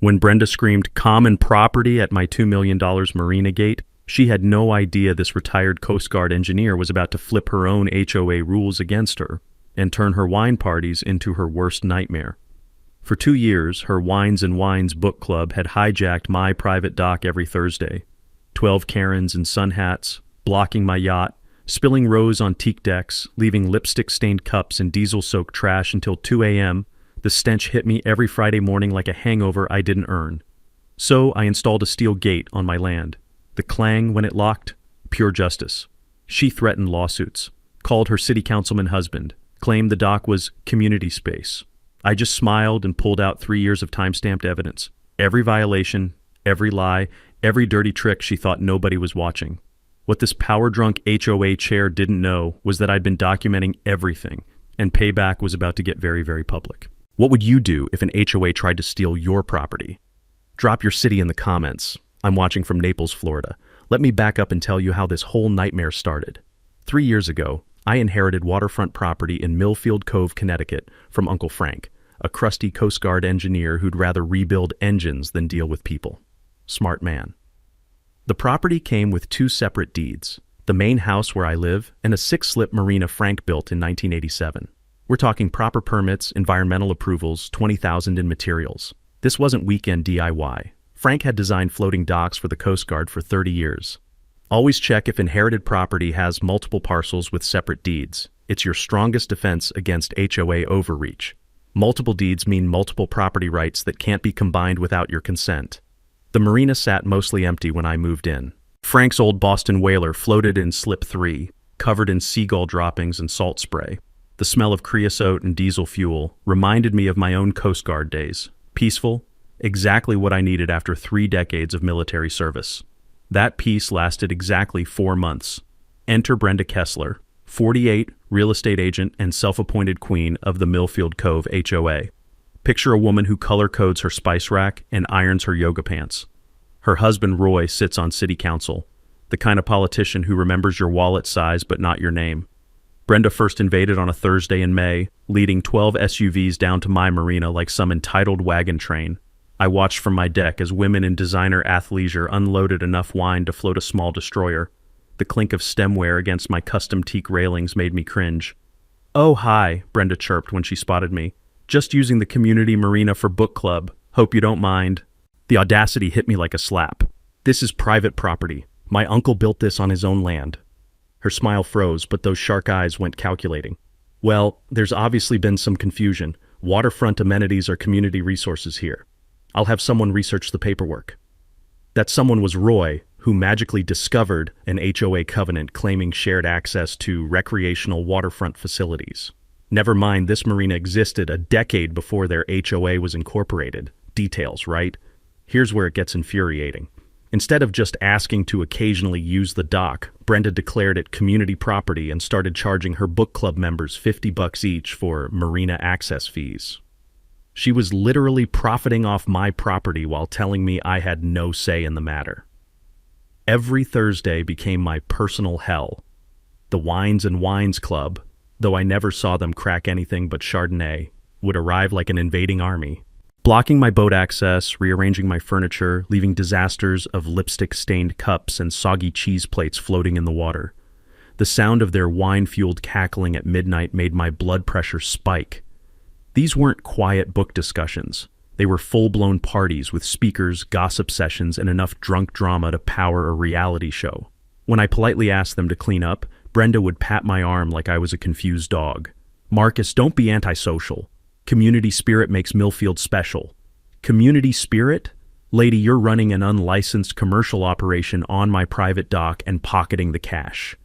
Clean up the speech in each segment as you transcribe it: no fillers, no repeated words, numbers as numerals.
When Brenda screamed common property at my $2 million Marina gate, she had no idea this retired Coast Guard engineer was about to flip her own HOA rules against her and turn her wine parties into her worst nightmare. For 2 years, her Wines and Wines book club had hijacked my private dock every Thursday. 12 Karens in sun hats, blocking my yacht, spilling rose on teak decks, leaving lipstick-stained cups and diesel-soaked trash until 2 a.m., the stench hit me every Friday morning like a hangover I didn't earn. So I installed a steel gate on my land. The clang when it locked, pure justice. She threatened lawsuits, called her city councilman husband, claimed the dock was community space. I just smiled and pulled out 3 years of time-stamped evidence. Every violation, every lie, every dirty trick she thought nobody was watching. What this power-drunk HOA chair didn't know was that I'd been documenting everything, and payback was about to get very, very public. What would you do if an HOA tried to steal your property? Drop your city in the comments. I'm watching from Naples, Florida. Let me back up and tell you how this whole nightmare started. 3 years ago, I inherited waterfront property in Millfield Cove, Connecticut, from Uncle Frank, a crusty Coast Guard engineer who'd rather rebuild engines than deal with people. Smart man. The property came with 2 separate deeds, the main house where I live and a 6-slip marina Frank built in 1987. We're talking proper permits, environmental approvals, $20,000 in materials. This wasn't weekend DIY. Frank had designed floating docks for the Coast Guard for 30 years. Always check if inherited property has multiple parcels with separate deeds. It's your strongest defense against HOA overreach. Multiple deeds mean multiple property rights that can't be combined without your consent. The marina sat mostly empty when I moved in. Frank's old Boston whaler floated in slip 3, covered in seagull droppings and salt spray. The smell of creosote and diesel fuel reminded me of my own Coast Guard days. Peaceful, exactly what I needed after 3 decades of military service. That peace lasted exactly 4 months. Enter Brenda Kessler, 48, real estate agent and self-appointed queen of the Millfield Cove HOA. Picture a woman who color codes her spice rack and irons her yoga pants. Her husband Roy sits on city council, the kind of politician who remembers your wallet size but not your name. Brenda first invaded on a Thursday in May, leading 12 SUVs down to my marina like some entitled wagon train. I watched from my deck as women in designer athleisure unloaded enough wine to float a small destroyer. The clink of stemware against my custom teak railings made me cringe. "Oh, hi," Brenda chirped when she spotted me. "Just using the community marina for book club. Hope you don't mind." The audacity hit me like a slap. "This is private property. My uncle built this on his own land." Her smile froze, but those shark eyes went calculating. "Well, there's obviously been some confusion. Waterfront amenities are community resources here. I'll have someone research the paperwork." That someone was Roy, who magically discovered an HOA covenant claiming shared access to recreational waterfront facilities. Never mind, this marina existed a decade before their HOA was incorporated. Details, right? Here's where it gets infuriating. Instead of just asking to occasionally use the dock, Brenda declared it community property and started charging her book club members $50 each for marina access fees. She was literally profiting off my property while telling me I had no say in the matter. Every Thursday became my personal hell. The Wines and Wines Club, though I never saw them crack anything but Chardonnay, would arrive like an invading army, blocking my boat access, rearranging my furniture, leaving disasters of lipstick-stained cups and soggy cheese plates floating in the water. The sound of their wine-fueled cackling at midnight made my blood pressure spike. These weren't quiet book discussions. They were full-blown parties with speakers, gossip sessions, and enough drunk drama to power a reality show. When I politely asked them to clean up, Brenda would pat my arm like I was a confused dog. "Marcus, don't be antisocial. Community spirit makes Millfield special." Community spirit? Lady, you're running an unlicensed commercial operation on my private dock and pocketing the cash.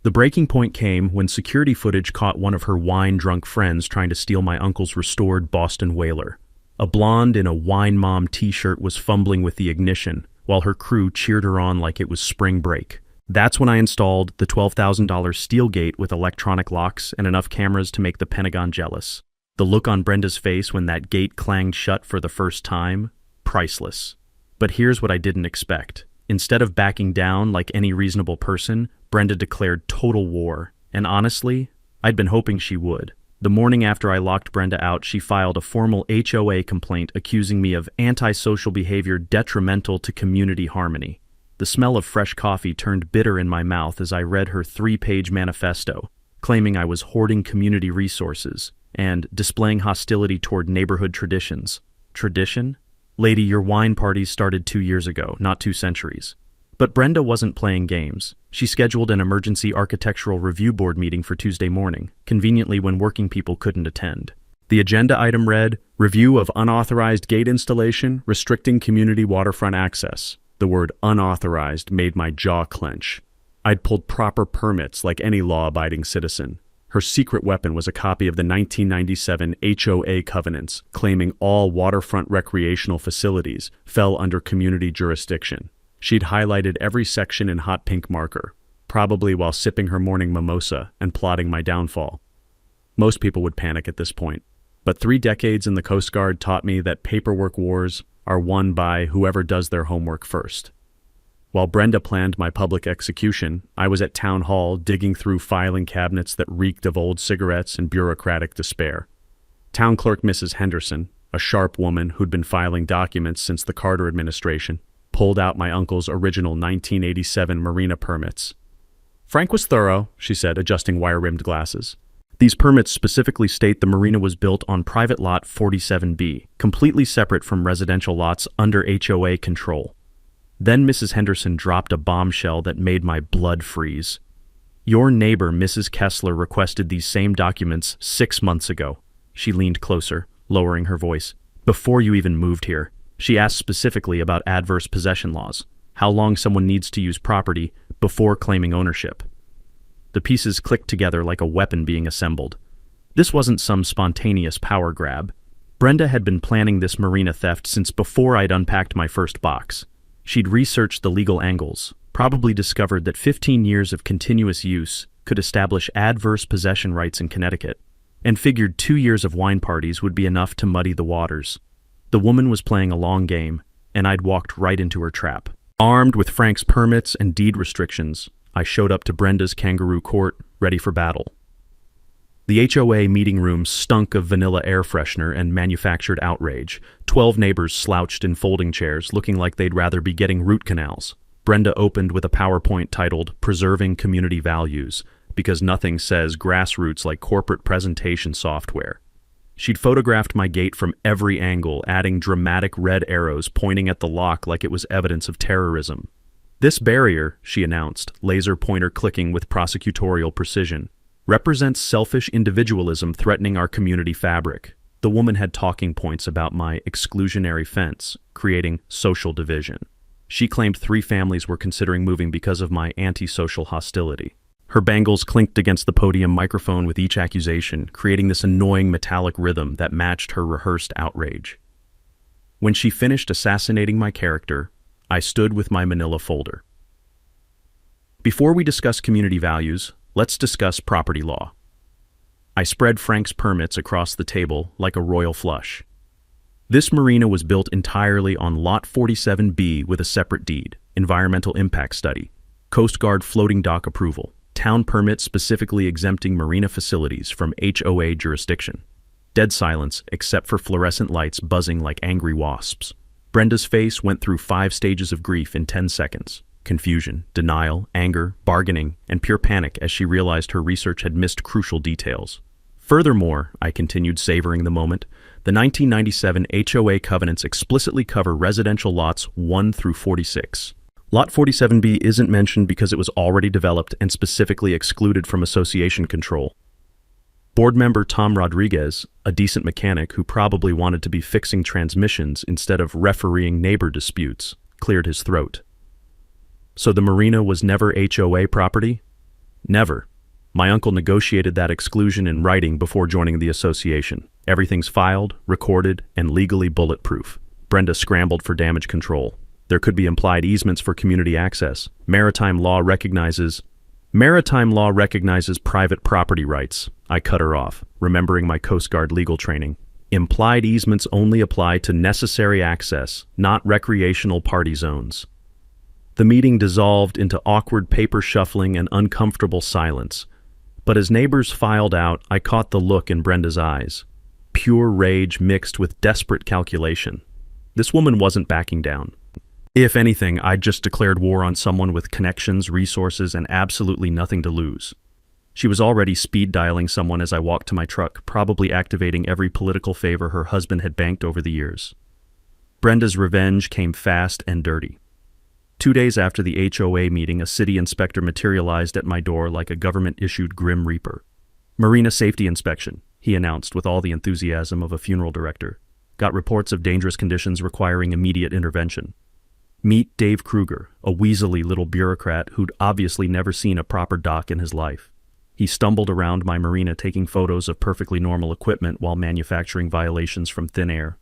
The breaking point came when security footage caught one of her wine-drunk friends trying to steal my uncle's restored Boston whaler. A blonde in a Wine Mom t-shirt was fumbling with the ignition, while her crew cheered her on like it was spring break. That's when I installed the $12,000 steel gate with electronic locks and enough cameras to make the Pentagon jealous. The look on Brenda's face when that gate clanged shut for the first time, priceless. But here's what I didn't expect. Instead of backing down like any reasonable person, Brenda declared total war. And honestly, I'd been hoping she would. The morning after I locked Brenda out, she filed a formal HOA complaint accusing me of antisocial behavior detrimental to community harmony. The smell of fresh coffee turned bitter in my mouth as I read her 3-page manifesto, claiming I was hoarding community resources and displaying hostility toward neighborhood traditions. Tradition? Lady, your wine parties started 2 years ago, not 2 centuries. But Brenda wasn't playing games. She scheduled an emergency architectural review board meeting for Tuesday morning, conveniently when working people couldn't attend. The agenda item read, Review of Unauthorized Gate Installation Restricting Community Waterfront Access. The word unauthorized made my jaw clench. I'd pulled proper permits like any law-abiding citizen. Her secret weapon was a copy of the 1997 HOA covenants, claiming all waterfront recreational facilities fell under community jurisdiction. She'd highlighted every section in hot pink marker, probably while sipping her morning mimosa and plotting my downfall. Most people would panic at this point, but 3 decades in the Coast Guard taught me that paperwork wars are won by whoever does their homework first. While Brenda planned my public execution, I was at town hall digging through filing cabinets that reeked of old cigarettes and bureaucratic despair. Town clerk Mrs. Henderson, a sharp woman who'd been filing documents since the Carter administration, pulled out my uncle's original 1987 Marina permits. Frank was thorough, she said, adjusting wire-rimmed glasses. These permits specifically state the marina was built on private lot 47B, completely separate from residential lots under HOA control. Then Mrs. Henderson dropped a bombshell that made my blood freeze. Your neighbor, Mrs. Kessler, requested these same documents 6 months ago. She leaned closer, lowering her voice. Before you even moved here. She asked specifically about adverse possession laws, how long someone needs to use property before claiming ownership. The pieces clicked together like a weapon being assembled. This wasn't some spontaneous power grab. Brenda had been planning this marina theft since before I'd unpacked my first box. She'd researched the legal angles, probably discovered that 15 years of continuous use could establish adverse possession rights in Connecticut, and figured 2 years of wine parties would be enough to muddy the waters. The woman was playing a long game, and I'd walked right into her trap. Armed with Frank's permits and deed restrictions, I showed up to Brenda's kangaroo court, ready for battle. The HOA meeting room stunk of vanilla air freshener and manufactured outrage. 12 neighbors slouched in folding chairs, looking like they'd rather be getting root canals. Brenda opened with a PowerPoint titled Preserving Community Values, because nothing says grassroots like corporate presentation software. She'd photographed my gate from every angle, adding dramatic red arrows pointing at the lock like it was evidence of terrorism. This barrier, she announced, laser pointer clicking with prosecutorial precision, represents selfish individualism threatening our community fabric. The woman had talking points about my exclusionary fence, creating social division. She claimed 3 families were considering moving because of my antisocial hostility. Her bangles clinked against the podium microphone with each accusation, creating this annoying metallic rhythm that matched her rehearsed outrage. When she finished assassinating my character, I stood with my manila folder. Before we discuss community values, let's discuss property law. I spread Frank's permits across the table like a royal flush. This marina was built entirely on Lot 47B with a separate deed, environmental impact study, Coast Guard floating dock approval, town permit specifically exempting marina facilities from HOA jurisdiction. Dead silence except for fluorescent lights buzzing like angry wasps. Brenda's face went through 5 stages of grief in 10 seconds. Confusion, denial, anger, bargaining, and pure panic as she realized her research had missed crucial details. Furthermore, I continued, savoring the moment, the 1997 HOA covenants explicitly cover residential lots 1 through 46. Lot 47B isn't mentioned because it was already developed and specifically excluded from association control. Board member Tom Rodriguez, a decent mechanic who probably wanted to be fixing transmissions instead of refereeing neighbor disputes, cleared his throat. So the marina was never HOA property? Never. My uncle negotiated that exclusion in writing before joining the association. Everything's filed, recorded, and legally bulletproof. Brenda scrambled for damage control. There could be implied easements for community access. Maritime law recognizes private property rights. I cut her off, remembering my Coast Guard legal training. Implied easements only apply to necessary access, not recreational party zones. The meeting dissolved into awkward paper shuffling and uncomfortable silence. But as neighbors filed out, I caught the look in Brenda's eyes. Pure rage mixed with desperate calculation. This woman wasn't backing down. If anything, I'd just declared war on someone with connections, resources, and absolutely nothing to lose. She was already speed dialing someone as I walked to my truck, probably activating every political favor her husband had banked over the years. Brenda's revenge came fast and dirty. 2 days after the HOA meeting, a city inspector materialized at my door like a government-issued Grim Reaper. "Marina safety inspection," he announced with all the enthusiasm of a funeral director. "Got reports of dangerous conditions requiring immediate intervention." Meet Dave Kruger, a weaselly little bureaucrat who'd obviously never seen a proper dock in his life. He stumbled around my marina taking photos of perfectly normal equipment while manufacturing violations from thin air.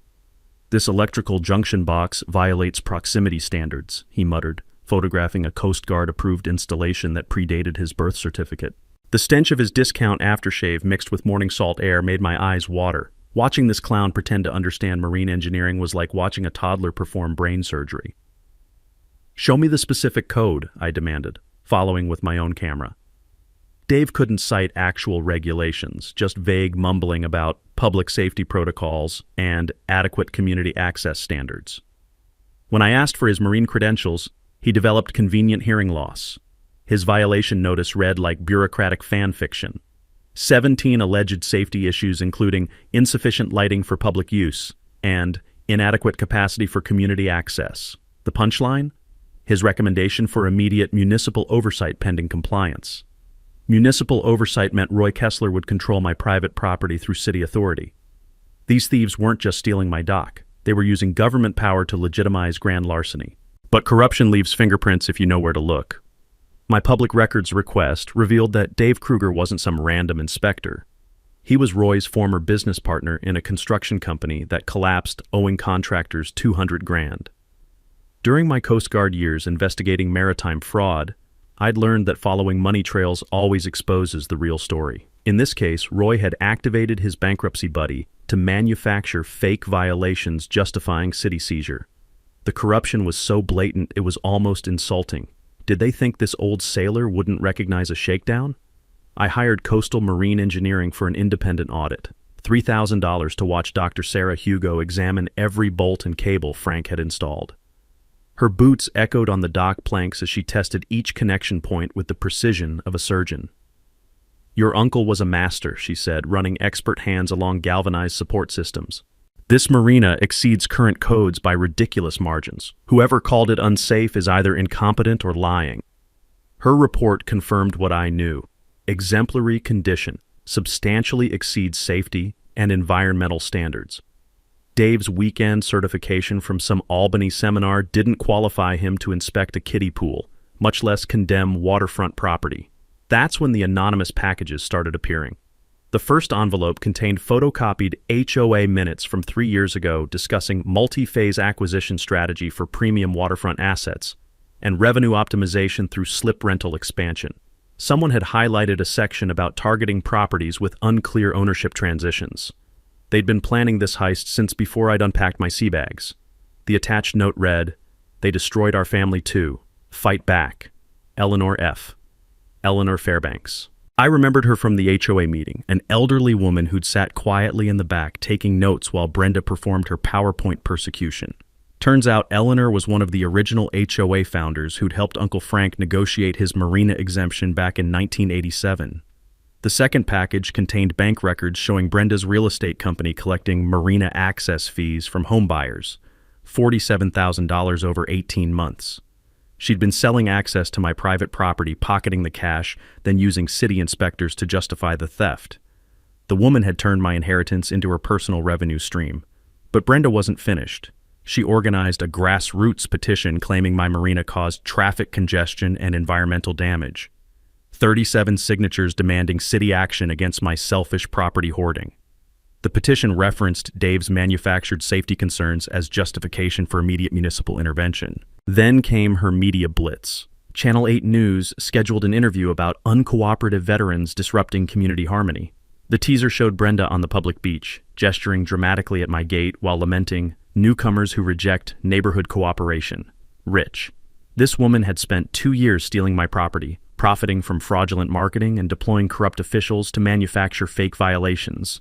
"This electrical junction box violates proximity standards," he muttered, photographing a Coast Guard-approved installation that predated his birth certificate. The stench of his discount aftershave mixed with morning salt air made my eyes water. Watching this clown pretend to understand marine engineering was like watching a toddler perform brain surgery. "Show me the specific code," I demanded, following with my own camera. Dave couldn't cite actual regulations, just vague mumbling about public safety protocols and adequate community access standards. When I asked for his marine credentials, he developed convenient hearing loss. His violation notice read like bureaucratic fan fiction. 17 alleged safety issues including insufficient lighting for public use and inadequate capacity for community access. The punchline? His recommendation for immediate municipal oversight pending compliance. Municipal oversight meant Roy Kessler would control my private property through city authority. These thieves weren't just stealing my dock. They were using government power to legitimize grand larceny. But corruption leaves fingerprints if you know where to look. My public records request revealed that Dave Kruger wasn't some random inspector. He was Roy's former business partner in a construction company that collapsed, owing contractors $200,000. During my Coast Guard years investigating maritime fraud, I'd learned that following money trails always exposes the real story. In this case, Roy had activated his bankruptcy buddy to manufacture fake violations justifying city seizure. The corruption was so blatant it was almost insulting. Did they think this old sailor wouldn't recognize a shakedown? I hired Coastal Marine Engineering for an independent audit. $3,000 to watch Dr. Sarah Hugo examine every bolt and cable Frank had installed. Her boots echoed on the dock planks as she tested each connection point with the precision of a surgeon. "Your uncle was a master," she said, running expert hands along galvanized support systems. "This marina exceeds current codes by ridiculous margins. Whoever called it unsafe is either incompetent or lying." Her report confirmed what I knew. Exemplary condition, substantially exceeds safety and environmental standards. Dave's weekend certification from some Albany seminar didn't qualify him to inspect a kiddie pool, much less condemn waterfront property. That's when the anonymous packages started appearing. The first envelope contained photocopied HOA minutes from 3 years ago discussing multi-phase acquisition strategy for premium waterfront assets and revenue optimization through slip rental expansion. Someone had highlighted a section about targeting properties with unclear ownership transitions. They'd been planning this heist since before I'd unpacked my sea bags. The attached note read, "They destroyed our family too. Fight back. Eleanor F. Eleanor Fairbanks." I remembered her from the HOA meeting, an elderly woman who'd sat quietly in the back taking notes while Brenda performed her PowerPoint persecution. Turns out Eleanor was one of the original HOA founders who'd helped Uncle Frank negotiate his marina exemption back in 1987. The second package contained bank records showing Brenda's real estate company collecting marina access fees from homebuyers, $47,000 over 18 months. She'd been selling access to my private property, pocketing the cash, then using city inspectors to justify the theft. The woman had turned my inheritance into her personal revenue stream. But Brenda wasn't finished. She organized a grassroots petition claiming my marina caused traffic congestion and environmental damage. 37 signatures demanding city action against my selfish property hoarding. The petition referenced Dave's manufactured safety concerns as justification for immediate municipal intervention. Then came her media blitz. Channel 8 News scheduled an interview about uncooperative veterans disrupting community harmony. The teaser showed Brenda on the public beach, gesturing dramatically at my gate while lamenting, "Newcomers who reject neighborhood cooperation. Rich." This woman had spent 2 years stealing my property, profiting from fraudulent marketing and deploying corrupt officials to manufacture fake violations.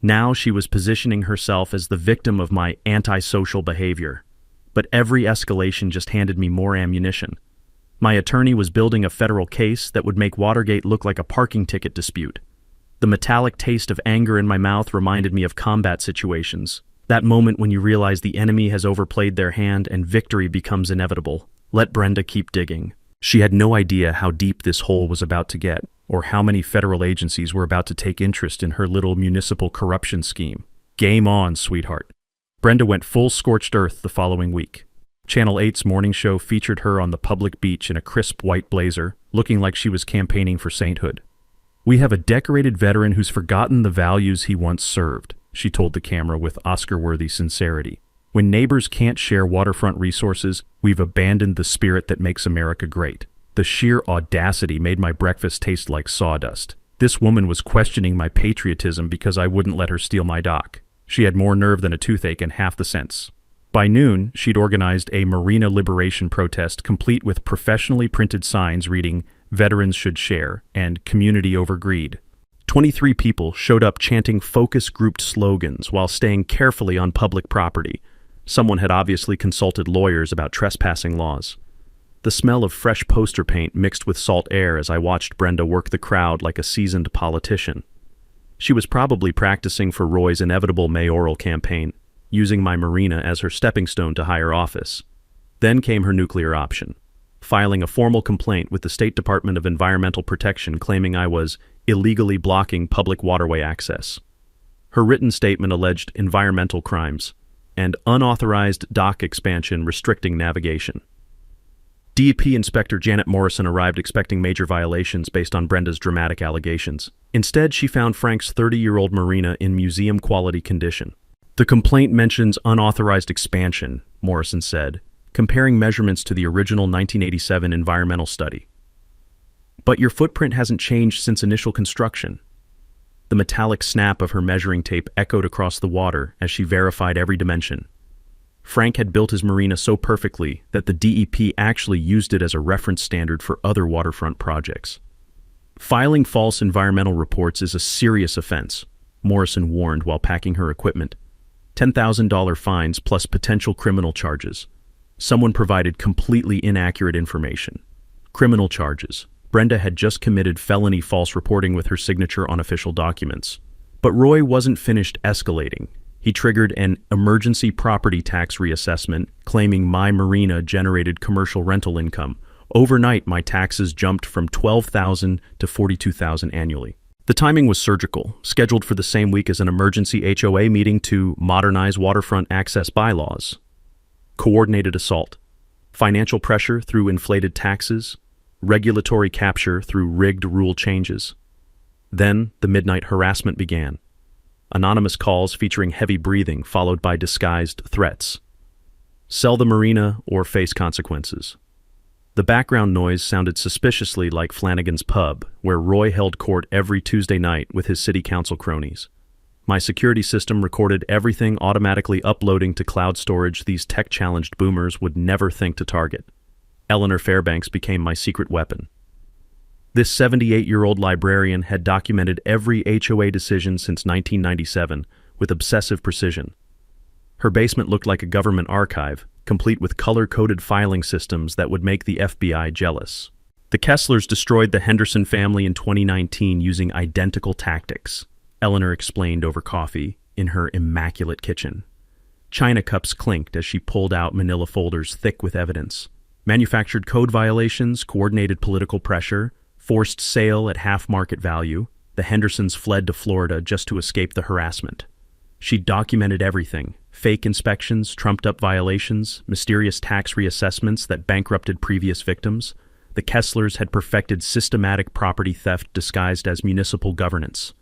Now she was positioning herself as the victim of my antisocial behavior. But every escalation just handed me more ammunition. My attorney was building a federal case that would make Watergate look like a parking ticket dispute. The metallic taste of anger in my mouth reminded me of combat situations. That moment when you realize the enemy has overplayed their hand and victory becomes inevitable. Let Brenda keep digging. She had no idea how deep this hole was about to get, or how many federal agencies were about to take interest in her little municipal corruption scheme. Game on, sweetheart. Brenda went full scorched earth the following week. Channel 8's morning show featured her on the public beach in a crisp white blazer, looking like she was campaigning for sainthood. "We have a decorated veteran who's forgotten the values he once served," she told the camera with Oscar-worthy sincerity. "When neighbors can't share waterfront resources, we've abandoned the spirit that makes America great." The sheer audacity made my breakfast taste like sawdust. This woman was questioning my patriotism because I wouldn't let her steal my dock. She had more nerve than a toothache and half the sense. By noon, she'd organized a Marina liberation protest complete with professionally printed signs reading, "Veterans should share," and "Community over greed." 23 people showed up chanting focus-grouped slogans while staying carefully on public property. Someone had obviously consulted lawyers about trespassing laws. The smell of fresh poster paint mixed with salt air as I watched Brenda work the crowd like a seasoned politician. She was probably practicing for Roy's inevitable mayoral campaign, using my Marina as her stepping stone to higher office. Then came her nuclear option, filing a formal complaint with the State Department of Environmental Protection claiming I was illegally blocking public waterway access. Her written statement alleged environmental crimes and unauthorized dock expansion restricting navigation. DEP Inspector Janet Morrison arrived expecting major violations based on Brenda's dramatic allegations. Instead, she found Frank's 30-year-old Marina in museum-quality condition. "The complaint mentions unauthorized expansion," Morrison said, comparing measurements to the original 1987 environmental study. "But your footprint hasn't changed since initial construction." The metallic snap of her measuring tape echoed across the water as she verified every dimension. Frank had built his Marina so perfectly that the DEP actually used it as a reference standard for other waterfront projects. "Filing false environmental reports is a serious offense," Morrison warned while packing her equipment. $10,000 fines plus potential criminal charges. Someone provided completely inaccurate information. Criminal charges. Brenda had just committed felony false reporting with her signature on official documents. But Roy wasn't finished escalating. He triggered an emergency property tax reassessment, claiming my Marina generated commercial rental income. Overnight, my taxes jumped from $12,000 to $42,000 annually. The timing was surgical, scheduled for the same week as an emergency HOA meeting to modernize waterfront access bylaws. Coordinated assault. Financial pressure through inflated taxes. Regulatory capture through rigged rule changes. Then, the midnight harassment began. Anonymous calls featuring heavy breathing followed by disguised threats. Sell the Marina or face consequences. The background noise sounded suspiciously like Flanagan's Pub, where Roy held court every Tuesday night with his city council cronies. My security system recorded everything, automatically uploading to cloud storage these tech-challenged boomers would never think to target. Eleanor Fairbanks became my secret weapon. This 78-year-old librarian had documented every HOA decision since 1997 with obsessive precision. Her basement looked like a government archive, complete with color-coded filing systems that would make the FBI jealous. The Kesslers destroyed the Henderson family in 2019 using identical tactics, Eleanor explained over coffee in her immaculate kitchen. China cups clinked as she pulled out manila folders thick with evidence. Manufactured code violations, coordinated political pressure, forced sale at half market value. The Hendersons fled to Florida just to escape the harassment. She documented everything: fake inspections, trumped-up violations, mysterious tax reassessments that bankrupted previous victims. The Kesslers had perfected systematic property theft disguised as municipal governance.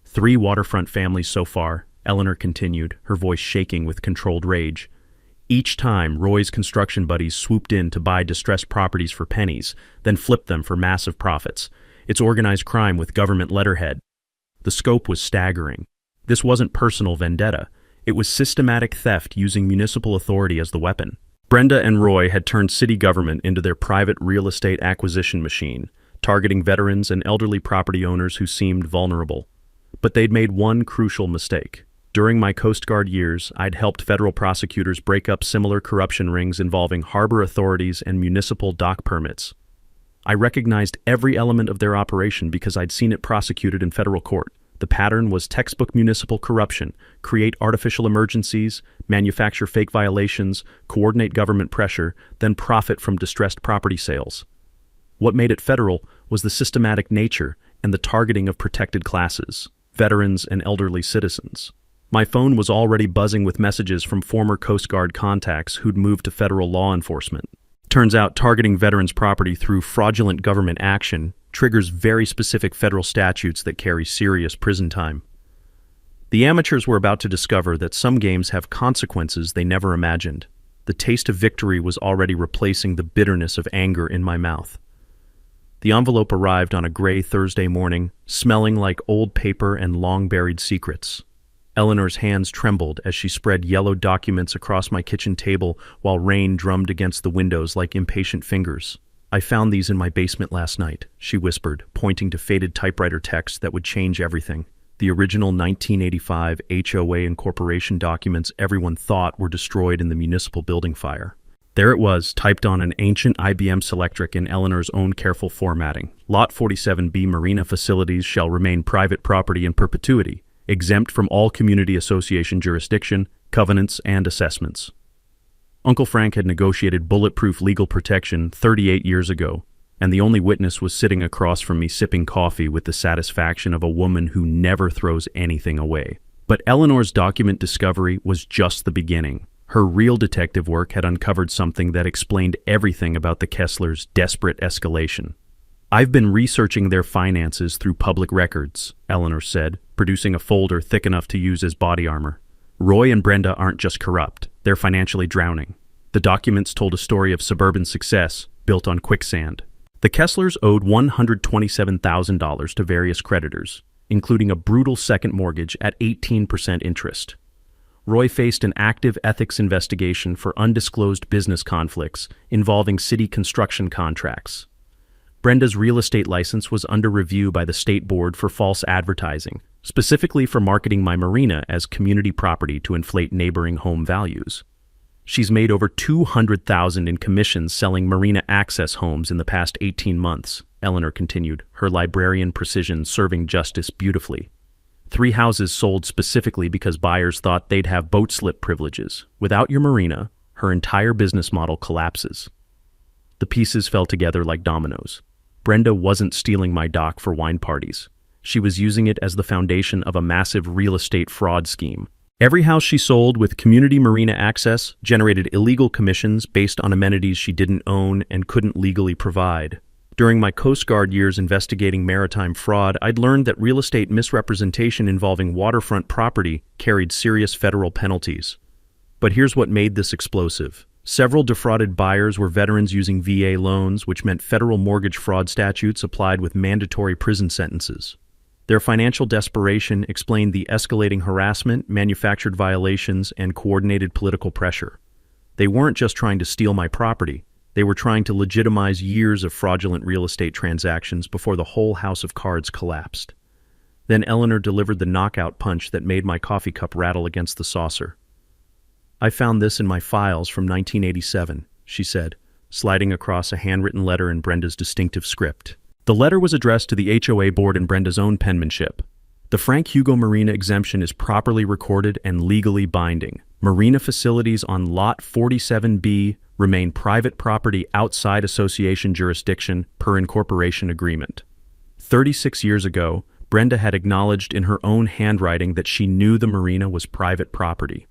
3 waterfront families so far, Eleanor continued, her voice shaking with controlled rage. Each time, Roy's construction buddies swooped in to buy distressed properties for pennies, then flipped them for massive profits. It's organized crime with government letterhead. The scope was staggering. This wasn't personal vendetta. It was systematic theft using municipal authority as the weapon. Brenda and Roy had turned city government into their private real estate acquisition machine, targeting veterans and elderly property owners who seemed vulnerable. But they'd made one crucial mistake. During my Coast Guard years, I'd helped federal prosecutors break up similar corruption rings involving harbor authorities and municipal dock permits. I recognized every element of their operation because I'd seen it prosecuted in federal court. The pattern was textbook municipal corruption: create artificial emergencies, manufacture fake violations, coordinate government pressure, then profit from distressed property sales. What made it federal was the systematic nature and the targeting of protected classes, veterans and elderly citizens. My phone was already buzzing with messages from former Coast Guard contacts who'd moved to federal law enforcement. Turns out targeting veterans' property through fraudulent government action triggers very specific federal statutes that carry serious prison time. The amateurs were about to discover that some games have consequences they never imagined. The taste of victory was already replacing the bitterness of anger in my mouth. The envelope arrived on a gray Thursday morning, smelling like old paper and long-buried secrets. Eleanor's hands trembled as she spread yellow documents across my kitchen table while rain drummed against the windows like impatient fingers. "I found these in my basement last night," she whispered, pointing to faded typewriter text that would change everything. The original 1985 HOA incorporation documents everyone thought were destroyed in the municipal building fire. There it was, typed on an ancient IBM Selectric in Eleanor's own careful formatting. Lot 47B Marina facilities shall remain private property in perpetuity, exempt from all community association jurisdiction, covenants, and assessments. Uncle Frank had negotiated bulletproof legal protection 38 years ago, and the only witness was sitting across from me sipping coffee with the satisfaction of a woman who never throws anything away. But Eleanor's document discovery was just the beginning. Her real detective work had uncovered something that explained everything about the Kesslers' desperate escalation. "I've been researching their finances through public records," Eleanor said, producing a folder thick enough to use as body armor. "Roy and Brenda aren't just corrupt, they're financially drowning." The documents told a story of suburban success built on quicksand. The Kesslers owed $127,000 to various creditors, including a brutal second mortgage at 18% interest. Roy faced an active ethics investigation for undisclosed business conflicts involving city construction contracts. Brenda's real estate license was under review by the state board for false advertising, specifically for marketing my marina as community property to inflate neighboring home values. She's made over $200,000 in commissions selling marina access homes in the past 18 months, Eleanor continued, her librarian precision serving justice beautifully. 3 houses sold specifically because buyers thought they'd have boat slip privileges. Without your marina, her entire business model collapses. The pieces fell together like dominoes. Brenda wasn't stealing my dock for wine parties. She was using it as the foundation of a massive real estate fraud scheme. Every house she sold with community marina access generated illegal commissions based on amenities she didn't own and couldn't legally provide. During my Coast Guard years investigating maritime fraud, I'd learned that real estate misrepresentation involving waterfront property carried serious federal penalties. But here's what made this explosive. Several defrauded buyers were veterans using VA loans, which meant federal mortgage fraud statutes applied with mandatory prison sentences. Their financial desperation explained the escalating harassment, manufactured violations, and coordinated political pressure. They weren't just trying to steal my property. They were trying to legitimize years of fraudulent real estate transactions before the whole house of cards collapsed. Then Eleanor delivered the knockout punch that made my coffee cup rattle against the saucer. "I found this in my files from 1987, she said, sliding across a handwritten letter in Brenda's distinctive script. The letter was addressed to the HOA board in Brenda's own penmanship. The Frank Hugo Marina exemption is properly recorded and legally binding. Marina facilities on Lot 47B remain private property outside association jurisdiction per incorporation agreement." 36 years ago, Brenda had acknowledged in her own handwriting that she knew the marina was private property.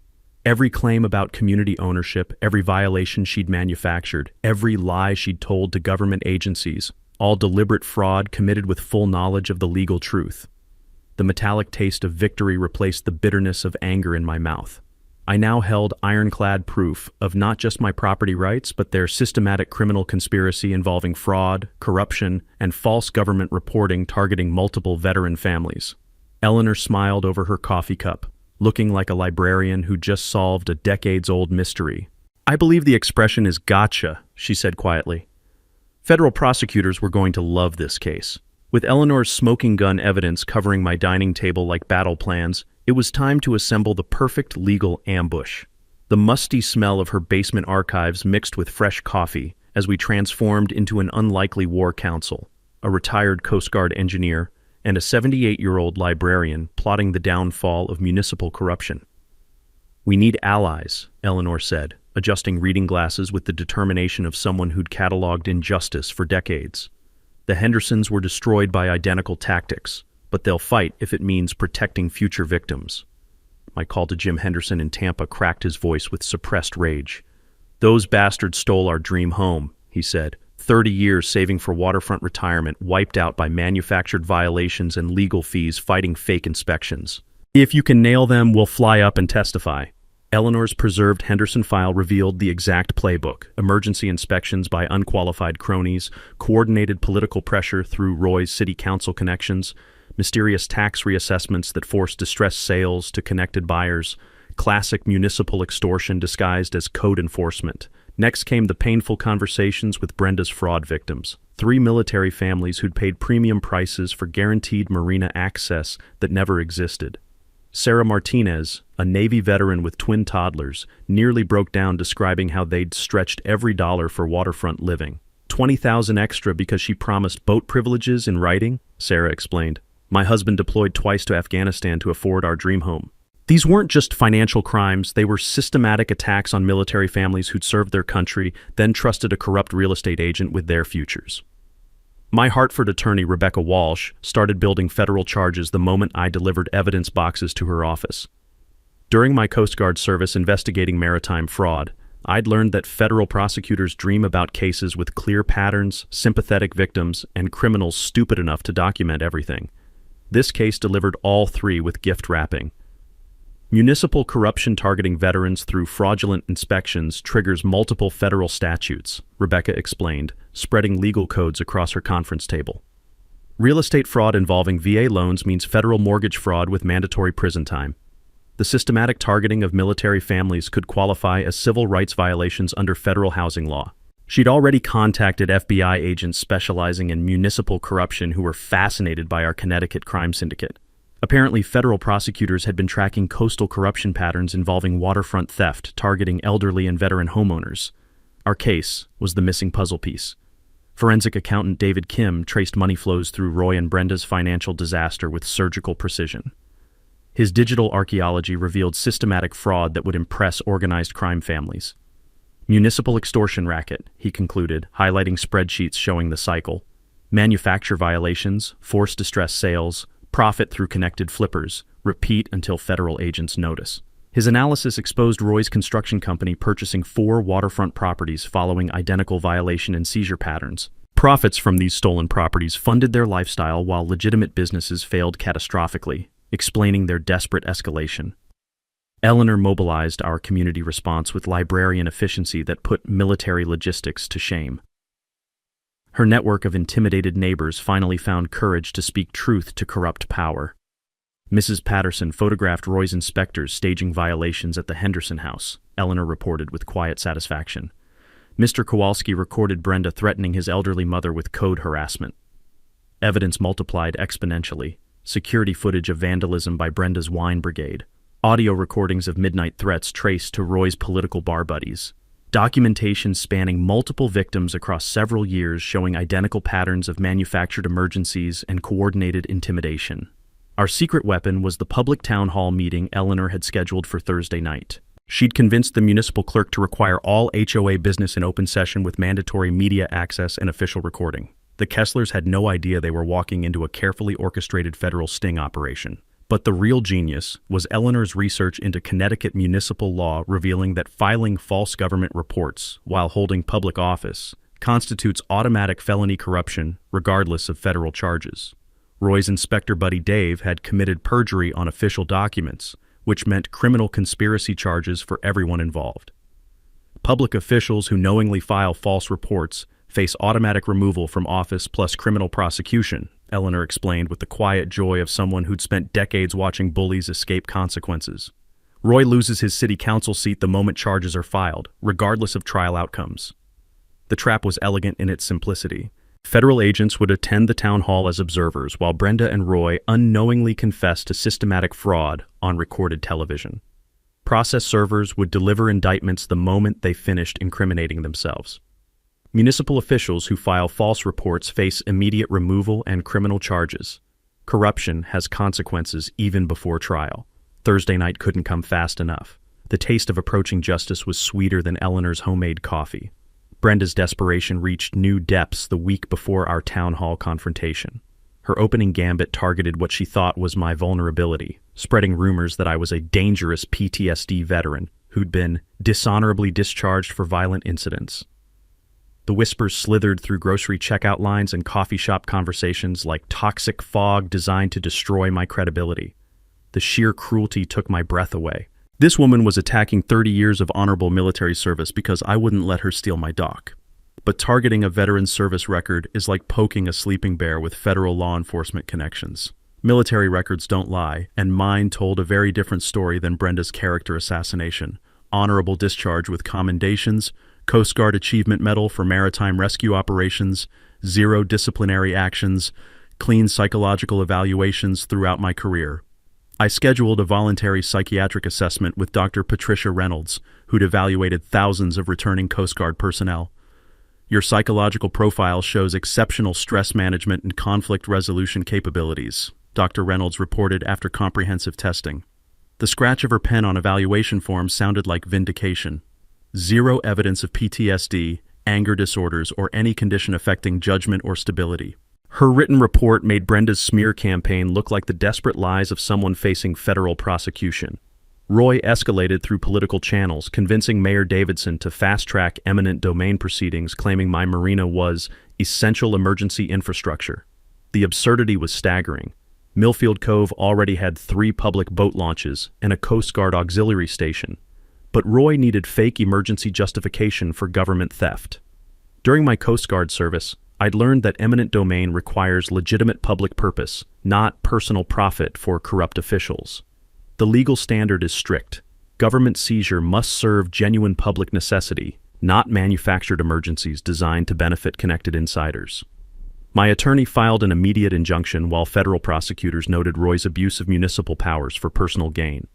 Every claim about community ownership, every violation she'd manufactured, every lie she'd told to government agencies, all deliberate fraud committed with full knowledge of the legal truth. The metallic taste of victory replaced the bitterness of anger in my mouth. I now held ironclad proof of not just my property rights, but their systematic criminal conspiracy involving fraud, corruption, and false government reporting targeting multiple veteran families. Eleanor smiled over her coffee cup, looking like a librarian who just solved a decades-old mystery. "I believe the expression is gotcha," she said quietly. Federal prosecutors were going to love this case. With Eleanor's smoking gun evidence covering my dining table like battle plans, it was time to assemble the perfect legal ambush. The musty smell of her basement archives mixed with fresh coffee as we transformed into an unlikely war counsel, a retired Coast Guard engineer, and a 78-year-old librarian plotting the downfall of municipal corruption. "We need allies," Eleanor said, adjusting reading glasses with the determination of someone who'd cataloged injustice for decades. "The Hendersons were destroyed by identical tactics, but they'll fight if it means protecting future victims." My call to Jim Henderson in Tampa cracked his voice with suppressed rage. "Those bastards stole our dream home," he said. 30 years saving for waterfront retirement wiped out by manufactured violations and legal fees fighting fake inspections. "If you can nail them, we'll fly up and testify." Eleanor's preserved Henderson file revealed the exact playbook: emergency inspections by unqualified cronies, coordinated political pressure through Roy's city council connections, mysterious tax reassessments that forced distressed sales to connected buyers, classic municipal extortion disguised as code enforcement. Next came the painful conversations with Brenda's fraud victims, 3 military families who'd paid premium prices for guaranteed Marina access that never existed. Sarah Martinez, a Navy veteran with twin toddlers, nearly broke down describing how they'd stretched every dollar for waterfront living. $20,000 extra because she promised boat privileges in writing, Sarah explained. "My husband deployed twice to Afghanistan to afford our dream home." These weren't just financial crimes, they were systematic attacks on military families who'd served their country, then trusted a corrupt real estate agent with their futures. My Hartford attorney, Rebecca Walsh, started building federal charges the moment I delivered evidence boxes to her office. During my Coast Guard service investigating maritime fraud, I'd learned that federal prosecutors dream about cases with clear patterns, sympathetic victims, and criminals stupid enough to document everything. This case delivered all 3 with gift wrapping. Municipal corruption targeting veterans through fraudulent inspections triggers multiple federal statutes, Rebecca explained, spreading legal codes across her conference table. Real estate fraud involving VA loans means federal mortgage fraud with mandatory prison time. The systematic targeting of military families could qualify as civil rights violations under federal housing law. She'd already contacted FBI agents specializing in municipal corruption who were fascinated by our Connecticut crime syndicate. Apparently, federal prosecutors had been tracking coastal corruption patterns involving waterfront theft targeting elderly and veteran homeowners. Our case was the missing puzzle piece. Forensic accountant David Kim traced money flows through Roy and Brenda's financial disaster with surgical precision. His digital archaeology revealed systematic fraud that would impress organized crime families. Municipal extortion racket, he concluded, highlighting spreadsheets showing the cycle. Manufacture violations, forced distress sales, profit through connected flippers, repeat until federal agents notice. His analysis exposed Roy's construction company purchasing 4 waterfront properties following identical violation and seizure patterns. Profits from these stolen properties funded their lifestyle while legitimate businesses failed catastrophically, explaining their desperate escalation. Eleanor mobilized our community response with librarian efficiency that put military logistics to shame. Her network of intimidated neighbors finally found courage to speak truth to corrupt power. Mrs. Patterson photographed Roy's inspectors staging violations at the Henderson house, Eleanor reported with quiet satisfaction. Mr. Kowalski recorded Brenda threatening his elderly mother with code harassment. Evidence multiplied exponentially. Security footage of vandalism by Brenda's wine brigade. Audio recordings of midnight threats traced to Roy's political bar buddies. Documentation spanning multiple victims across several years showing identical patterns of manufactured emergencies and coordinated intimidation. Our secret weapon was the public town hall meeting Eleanor had scheduled for Thursday night. She'd convinced the municipal clerk to require all HOA business in open session with mandatory media access and official recording. The Kesslers had no idea they were walking into a carefully orchestrated federal sting operation. But the real genius was Eleanor's research into Connecticut municipal law revealing that filing false government reports while holding public office constitutes automatic felony corruption regardless of federal charges. Roy's inspector buddy Dave had committed perjury on official documents, which meant criminal conspiracy charges for everyone involved. Public officials who knowingly file false reports face automatic removal from office plus criminal prosecution, Eleanor explained with the quiet joy of someone who'd spent decades watching bullies escape consequences. Roy loses his city council seat the moment charges are filed, regardless of trial outcomes. The trap was elegant in its simplicity. Federal agents would attend the town hall as observers, while Brenda and Roy unknowingly confessed to systematic fraud on recorded television. Process servers would deliver indictments the moment they finished incriminating themselves. Municipal officials who file false reports face immediate removal and criminal charges. Corruption has consequences even before trial. Thursday night couldn't come fast enough. The taste of approaching justice was sweeter than Eleanor's homemade coffee. Brenda's desperation reached new depths the week before our town hall confrontation. Her opening gambit targeted what she thought was my vulnerability, spreading rumors that I was a dangerous PTSD veteran who'd been dishonorably discharged for violent incidents. The whispers slithered through grocery checkout lines and coffee shop conversations like toxic fog designed to destroy my credibility. The sheer cruelty took my breath away. This woman was attacking 30 years of honorable military service because I wouldn't let her steal my dock. But targeting a veteran's service record is like poking a sleeping bear with federal law enforcement connections. Military records don't lie, and mine told a very different story than Brenda's character assassination. Honorable discharge with commendations, Coast Guard Achievement Medal for Maritime Rescue Operations, 0 disciplinary actions, clean psychological evaluations throughout my career. I scheduled a voluntary psychiatric assessment with Dr. Patricia Reynolds, who'd evaluated thousands of returning Coast Guard personnel. Your psychological profile shows exceptional stress management and conflict resolution capabilities, Dr. Reynolds reported after comprehensive testing. The scratch of her pen on evaluation forms sounded like vindication. 0 evidence of PTSD, anger disorders, or any condition affecting judgment or stability. Her written report made Brenda's smear campaign look like the desperate lies of someone facing federal prosecution. Roy escalated through political channels, convincing Mayor Davidson to fast-track eminent domain proceedings, claiming my marina was essential emergency infrastructure. The absurdity was staggering. Millfield Cove already had 3 public boat launches and a Coast Guard auxiliary station. But Roy needed fake emergency justification for government theft. During my Coast Guard service, I'd learned that eminent domain requires legitimate public purpose, not personal profit for corrupt officials. The legal standard is strict. Government seizure must serve genuine public necessity, not manufactured emergencies designed to benefit connected insiders. My attorney filed an immediate injunction while federal prosecutors noted Roy's abuse of municipal powers for personal gain.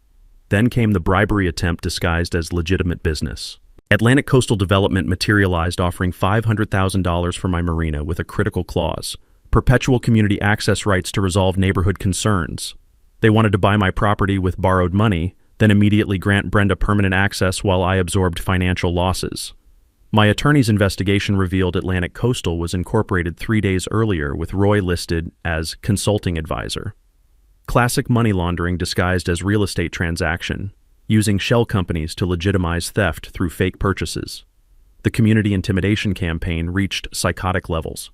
Then came the bribery attempt disguised as legitimate business. Atlantic Coastal Development materialized offering $500,000 for my marina with a critical clause: perpetual community access rights to resolve neighborhood concerns. They wanted to buy my property with borrowed money, then immediately grant Brenda permanent access while I absorbed financial losses. My attorney's investigation revealed Atlantic Coastal was incorporated 3 days earlier with Roy listed as consulting advisor. Classic money laundering disguised as real estate transaction, using shell companies to legitimize theft through fake purchases. The community intimidation campaign reached psychotic levels.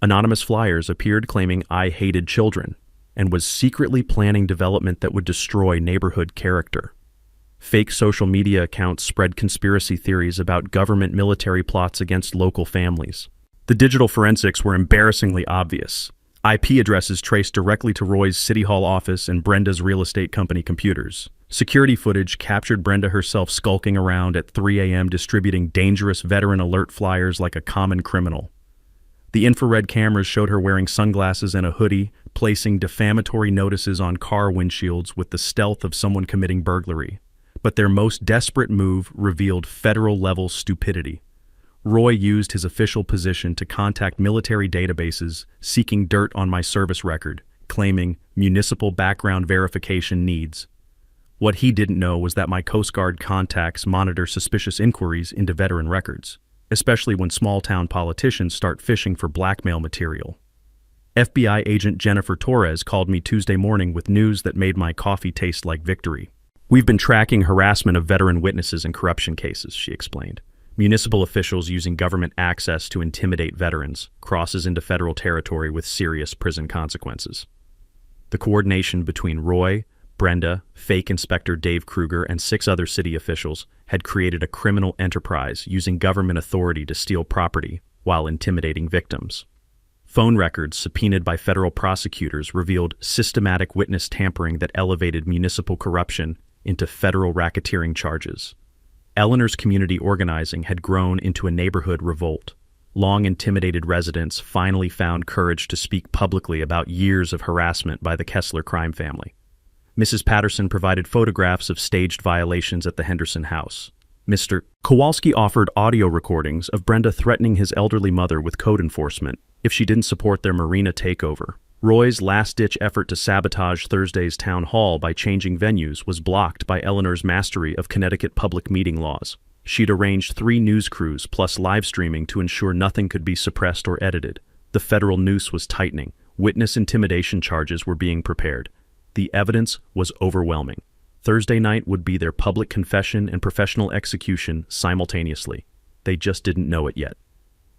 Anonymous flyers appeared claiming I hated children and was secretly planning development that would destroy neighborhood character. Fake social media accounts spread conspiracy theories about government military plots against local families. The digital forensics were embarrassingly obvious. IP addresses traced directly to Roy's City Hall office and Brenda's real estate company computers. Security footage captured Brenda herself skulking around at 3 a.m. distributing dangerous veteran alert flyers like a common criminal. The infrared cameras showed her wearing sunglasses and a hoodie, placing defamatory notices on car windshields with the stealth of someone committing burglary. But their most desperate move revealed federal-level stupidity. Roy used his official position to contact military databases seeking dirt on my service record, claiming municipal background verification needs. What he didn't know was that my Coast Guard contacts monitor suspicious inquiries into veteran records, especially when small-town politicians start fishing for blackmail material. FBI agent Jennifer Torres called me Tuesday morning with news that made my coffee taste like victory. "We've been tracking harassment of veteran witnesses in corruption cases," she explained. "Municipal officials using government access to intimidate veterans crosses into federal territory with serious prison consequences." The coordination between Roy, Brenda, fake Inspector Dave Kruger, and 6 other city officials had created a criminal enterprise using government authority to steal property while intimidating victims. Phone records subpoenaed by federal prosecutors revealed systematic witness tampering that elevated municipal corruption into federal racketeering charges. Eleanor's community organizing had grown into a neighborhood revolt. Long intimidated residents finally found courage to speak publicly about years of harassment by the Kessler crime family. Mrs. Patterson provided photographs of staged violations at the Henderson house. Mr. Kowalski offered audio recordings of Brenda threatening his elderly mother with code enforcement if she didn't support their Marina takeover. Roy's last-ditch effort to sabotage Thursday's town hall by changing venues was blocked by Eleanor's mastery of Connecticut public meeting laws. She'd arranged 3 news crews plus live streaming to ensure nothing could be suppressed or edited. The federal noose was tightening. Witness intimidation charges were being prepared. The evidence was overwhelming. Thursday night would be their public confession and professional execution simultaneously. They just didn't know it yet.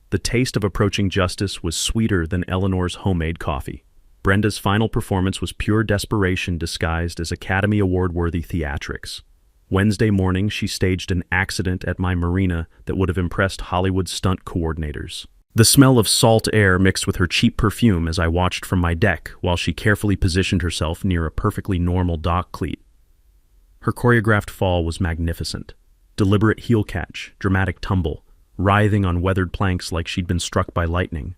The taste of approaching justice was sweeter than Eleanor's homemade coffee. Brenda's final performance was pure desperation disguised as Academy Award-worthy theatrics. Wednesday morning, she staged an accident at my Marina that would have impressed Hollywood stunt coordinators. The smell of salt air mixed with her cheap perfume as I watched from my deck while she carefully positioned herself near a perfectly normal dock cleat. Her choreographed fall was magnificent. Deliberate heel catch, dramatic tumble, writhing on weathered planks like she'd been struck by lightning.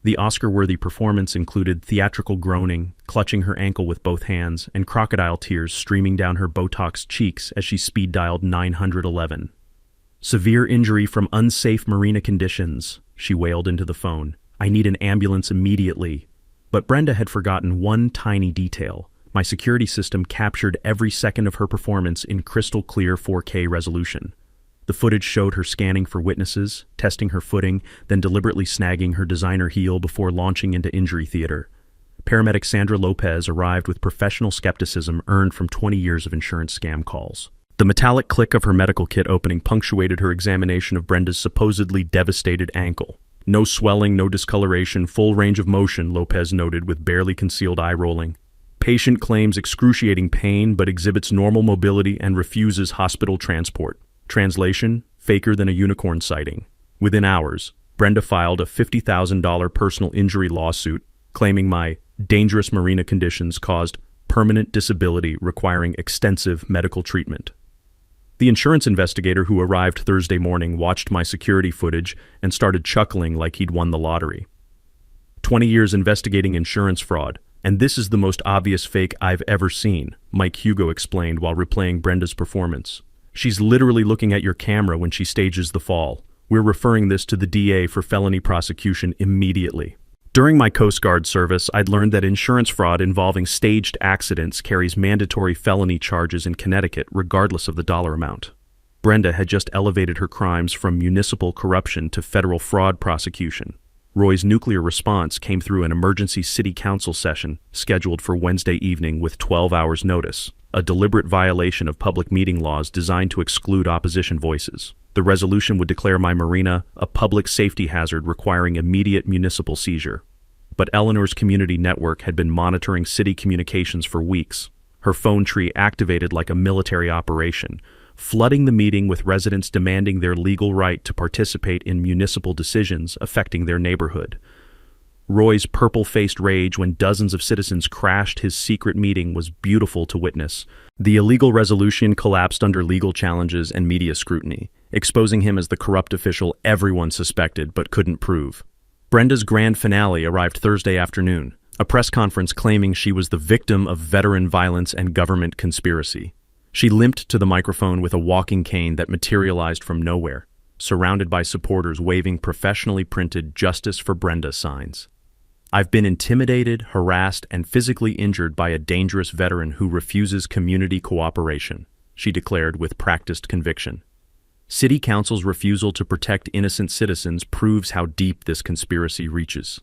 The Oscar-worthy performance included theatrical groaning, clutching her ankle with both hands, and crocodile tears streaming down her Botox cheeks as she speed-dialed 911. "Severe injury from unsafe marina conditions," she wailed into the phone. "I need an ambulance immediately." But Brenda had forgotten one tiny detail. My security system captured every second of her performance in crystal-clear 4K resolution. The footage showed her scanning for witnesses, testing her footing, then deliberately snagging her designer heel before launching into injury theater. Paramedic Sandra Lopez arrived with professional skepticism earned from 20 years of insurance scam calls. The metallic click of her medical kit opening punctuated her examination of Brenda's supposedly devastated ankle. "No swelling, no discoloration, full range of motion," Lopez noted with barely concealed eye rolling. "Patient claims excruciating pain but exhibits normal mobility and refuses hospital transport." Translation: faker than a unicorn sighting. Within hours, Brenda filed a $50,000 personal injury lawsuit claiming my dangerous marina conditions caused permanent disability requiring extensive medical treatment. The insurance investigator who arrived Thursday morning watched my security footage and started chuckling like he'd won the lottery. 20 years investigating insurance fraud, and this is the most obvious fake I've ever seen, Mike Hugo explained while replaying Brenda's performance. "She's literally looking at your camera when she stages the fall. We're referring this to the DA for felony prosecution immediately." During my Coast Guard service, I'd learned that insurance fraud involving staged accidents carries mandatory felony charges in Connecticut regardless of the dollar amount. Brenda had just elevated her crimes from municipal corruption to federal fraud prosecution. Roy's nuclear response came through an emergency city council session scheduled for Wednesday evening with 12 hours notice, a deliberate violation of public meeting laws designed to exclude opposition voices. The resolution would declare my marina a public safety hazard requiring immediate municipal seizure. But Eleanor's community network had been monitoring city communications for weeks. Her phone tree activated like a military operation, flooding the meeting with residents demanding their legal right to participate in municipal decisions affecting their neighborhood. Roy's purple-faced rage when dozens of citizens crashed his secret meeting was beautiful to witness. The illegal resolution collapsed under legal challenges and media scrutiny, exposing him as the corrupt official everyone suspected but couldn't prove. Brenda's grand finale arrived Thursday afternoon, a press conference claiming she was the victim of veteran violence and government conspiracy. She limped to the microphone with a walking cane that materialized from nowhere, surrounded by supporters waving professionally printed "Justice for Brenda" signs. "I've been intimidated, harassed, and physically injured by a dangerous veteran who refuses community cooperation," she declared with practiced conviction. City Council's refusal to protect innocent citizens proves how deep this conspiracy reaches.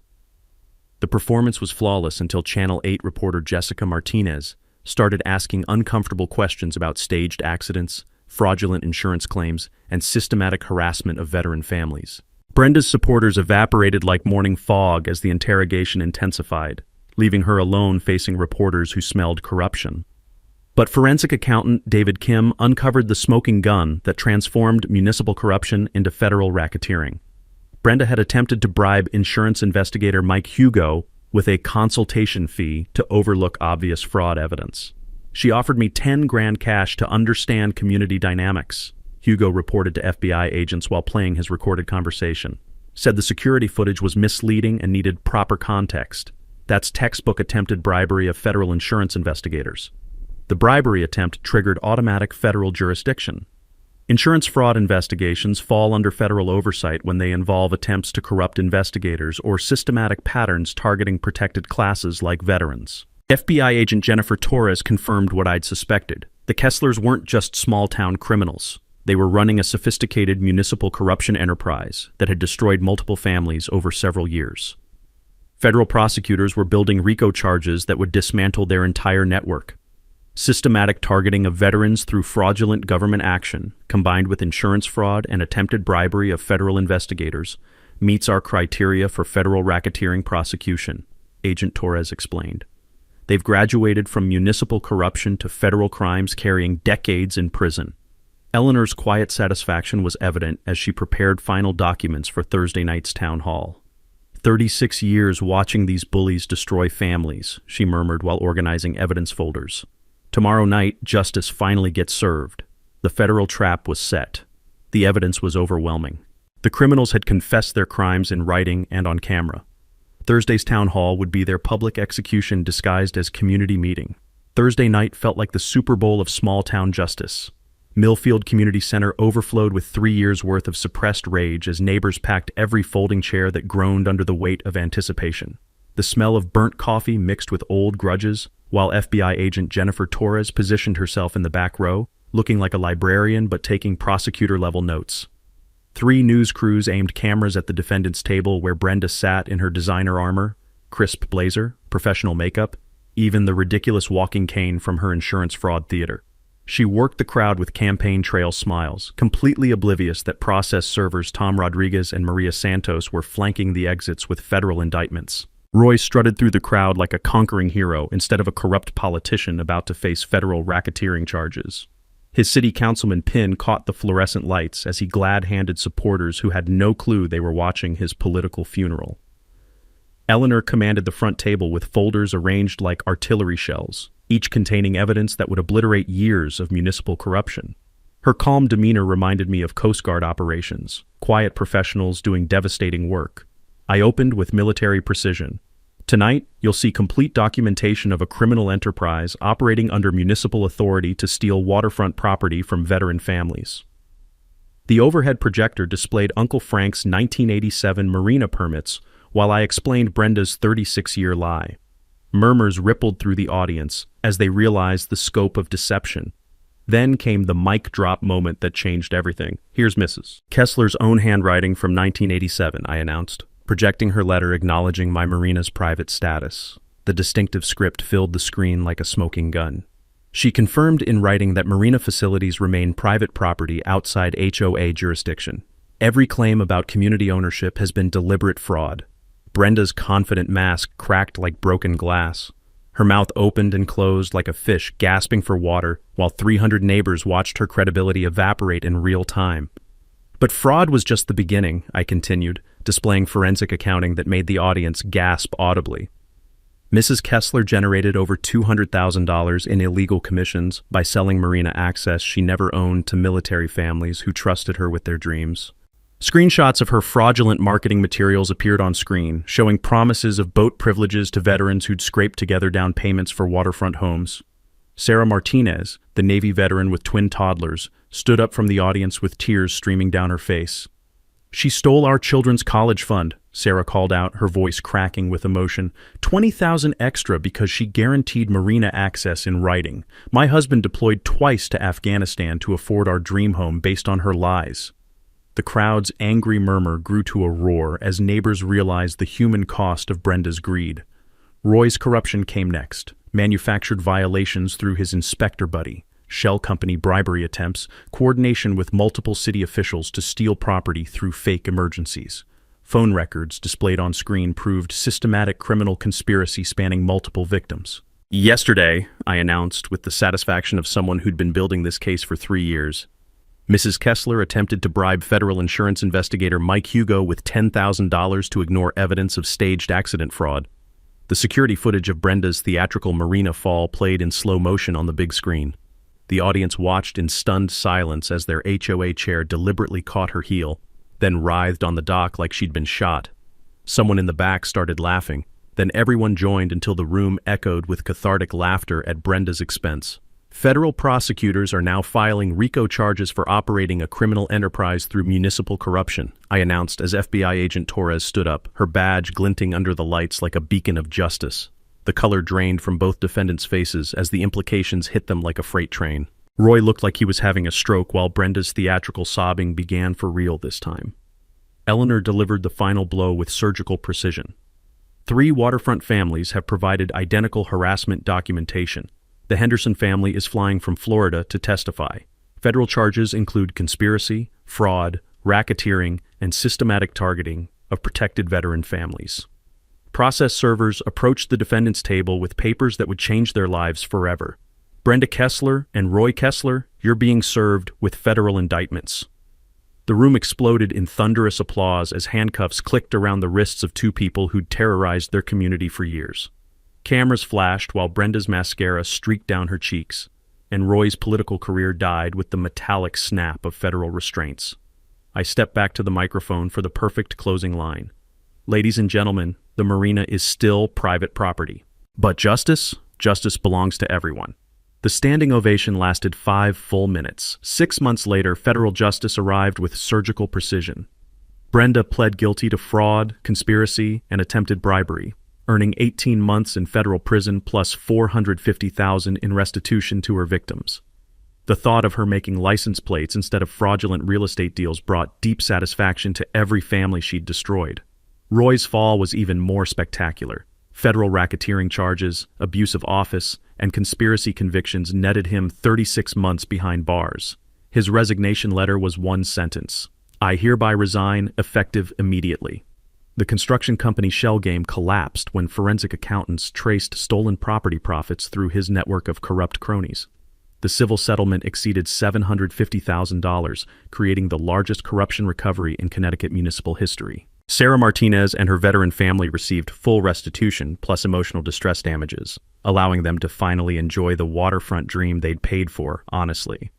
The performance was flawless until Channel 8 reporter Jessica Martinez started asking uncomfortable questions about staged accidents, fraudulent insurance claims, and systematic harassment of veteran families. Brenda's supporters evaporated like morning fog as the interrogation intensified, leaving her alone facing reporters who smelled corruption. But forensic accountant David Kim uncovered the smoking gun that transformed municipal corruption into federal racketeering. Brenda had attempted to bribe insurance investigator Mike Hugo with a consultation fee to overlook obvious fraud evidence. "She offered me 10 grand cash to understand community dynamics," Hugo reported to FBI agents while playing his recorded conversation. Said the security footage was misleading and needed proper context. That's textbook attempted bribery of federal insurance investigators. The bribery attempt triggered automatic federal jurisdiction. Insurance fraud investigations fall under federal oversight when they involve attempts to corrupt investigators or systematic patterns targeting protected classes like veterans. FBI agent Jennifer Torres confirmed what I'd suspected. The Kesslers weren't just small-town criminals. They were running a sophisticated municipal corruption enterprise that had destroyed multiple families over several years. Federal prosecutors were building RICO charges that would dismantle their entire network. Systematic targeting of veterans through fraudulent government action, combined with insurance fraud and attempted bribery of federal investigators, meets our criteria for federal racketeering prosecution, Agent Torres explained. They've graduated from municipal corruption to federal crimes carrying decades in prison. Eleanor's quiet satisfaction was evident as she prepared final documents for Thursday night's town hall. 36 years watching these bullies destroy families, she murmured while organizing evidence folders. Tomorrow night, justice finally gets served. The federal trap was set. The evidence was overwhelming. The criminals had confessed their crimes in writing and on camera. Thursday's town hall would be their public execution disguised as community meeting. Thursday night felt like the Super Bowl of small-town justice. Millfield Community Center overflowed with 3 years' worth of suppressed rage as neighbors packed every folding chair that groaned under the weight of anticipation. The smell of burnt coffee mixed with old grudges, while FBI agent Jennifer Torres positioned herself in the back row, looking like a librarian but taking prosecutor-level notes. 3 news crews aimed cameras at the defendant's table where Brenda sat in her designer armor, crisp blazer, professional makeup, even the ridiculous walking cane from her insurance fraud theater. She worked the crowd with campaign trail smiles, completely oblivious that process servers Tom Rodriguez and Maria Santos were flanking the exits with federal indictments. Roy strutted through the crowd like a conquering hero instead of a corrupt politician about to face federal racketeering charges. His city councilman pin caught the fluorescent lights as he glad-handed supporters who had no clue they were watching his political funeral. Eleanor commanded the front table with folders arranged like artillery shells, each containing evidence that would obliterate years of municipal corruption. Her calm demeanor reminded me of Coast Guard operations, quiet professionals doing devastating work. I opened with military precision. Tonight, you'll see complete documentation of a criminal enterprise operating under municipal authority to steal waterfront property from veteran families. The overhead projector displayed Uncle Frank's 1987 Marina permits while I explained Brenda's 36-year lie. Murmurs rippled through the audience as they realized the scope of deception. Then came the mic drop moment that changed everything. Here's Mrs. Kessler's own handwriting from 1987, I announced, projecting her letter acknowledging my Marina's private status. The distinctive script filled the screen like a smoking gun. She confirmed in writing that Marina facilities remain private property outside HOA jurisdiction. Every claim about community ownership has been deliberate fraud. Brenda's confident mask cracked like broken glass. Her mouth opened and closed like a fish gasping for water, while 300 neighbors watched her credibility evaporate in real time. But fraud was just the beginning, I continued, displaying forensic accounting that made the audience gasp audibly. Mrs. Kessler generated over $200,000 in illegal commissions by selling Marina access she never owned to military families who trusted her with their dreams. Screenshots of her fraudulent marketing materials appeared on screen, showing promises of boat privileges to veterans who'd scraped together down payments for waterfront homes. Sarah Martinez, the Navy veteran with twin toddlers, stood up from the audience with tears streaming down her face. "She stole our children's college fund," Sarah called out, her voice cracking with emotion. "$20,000 extra because she guaranteed Marina access in writing. My husband deployed twice to Afghanistan to afford our dream home based on her lies." The crowd's angry murmur grew to a roar as neighbors realized the human cost of Brenda's greed. Roy's corruption came next, manufactured violations through his inspector buddy, shell company bribery attempts, coordination with multiple city officials to steal property through fake emergencies. Phone records displayed on screen proved systematic criminal conspiracy spanning multiple victims. "Yesterday," I announced with the satisfaction of someone who'd been building this case for 3 years, Mrs. Kessler attempted to bribe federal insurance investigator Mike Hugo with $10,000 to ignore evidence of staged accident fraud. The security footage of Brenda's theatrical Marina fall played in slow motion on the big screen. The audience watched in stunned silence as their HOA chair deliberately caught her heel, then writhed on the dock like she'd been shot. Someone in the back started laughing, then everyone joined until the room echoed with cathartic laughter at Brenda's expense. Federal prosecutors are now filing RICO charges for operating a criminal enterprise through municipal corruption, I announced as FBI agent Torres stood up, her badge glinting under the lights like a beacon of justice. The color drained from both defendants' faces as the implications hit them like a freight train. Roy looked like he was having a stroke while Brenda's theatrical sobbing began for real this time. Eleanor delivered the final blow with surgical precision. 3 waterfront families have provided identical harassment documentation. The Henderson family is flying from Florida to testify. Federal charges include conspiracy, fraud, racketeering, and systematic targeting of protected veteran families. Process servers approached the defendant's table with papers that would change their lives forever. Brenda Kessler and Roy Kessler, you're being served with federal indictments. The room exploded in thunderous applause as handcuffs clicked around the wrists of 2 people who'd terrorized their community for years. Cameras flashed while Brenda's mascara streaked down her cheeks, and Roy's political career died with the metallic snap of federal restraints. I stepped back to the microphone for the perfect closing line. Ladies and gentlemen, the Marina is still private property. But justice belongs to everyone. The standing ovation lasted 5 full minutes. 6 months later, federal justice arrived with surgical precision. Brenda pled guilty to fraud, conspiracy, and attempted bribery, earning 18 months in federal prison plus $450,000 in restitution to her victims. The thought of her making license plates instead of fraudulent real estate deals brought deep satisfaction to every family she'd destroyed. Roy's fall was even more spectacular. Federal racketeering charges, abuse of office, and conspiracy convictions netted him 36 months behind bars. His resignation letter was 1 sentence: I hereby resign, effective immediately. The construction company shell game collapsed when forensic accountants traced stolen property profits through his network of corrupt cronies. The civil settlement exceeded $750,000, creating the largest corruption recovery in Connecticut municipal history. Sarah Martinez and her veteran family received full restitution plus emotional distress damages, allowing them to finally enjoy the waterfront dream they'd paid for, honestly.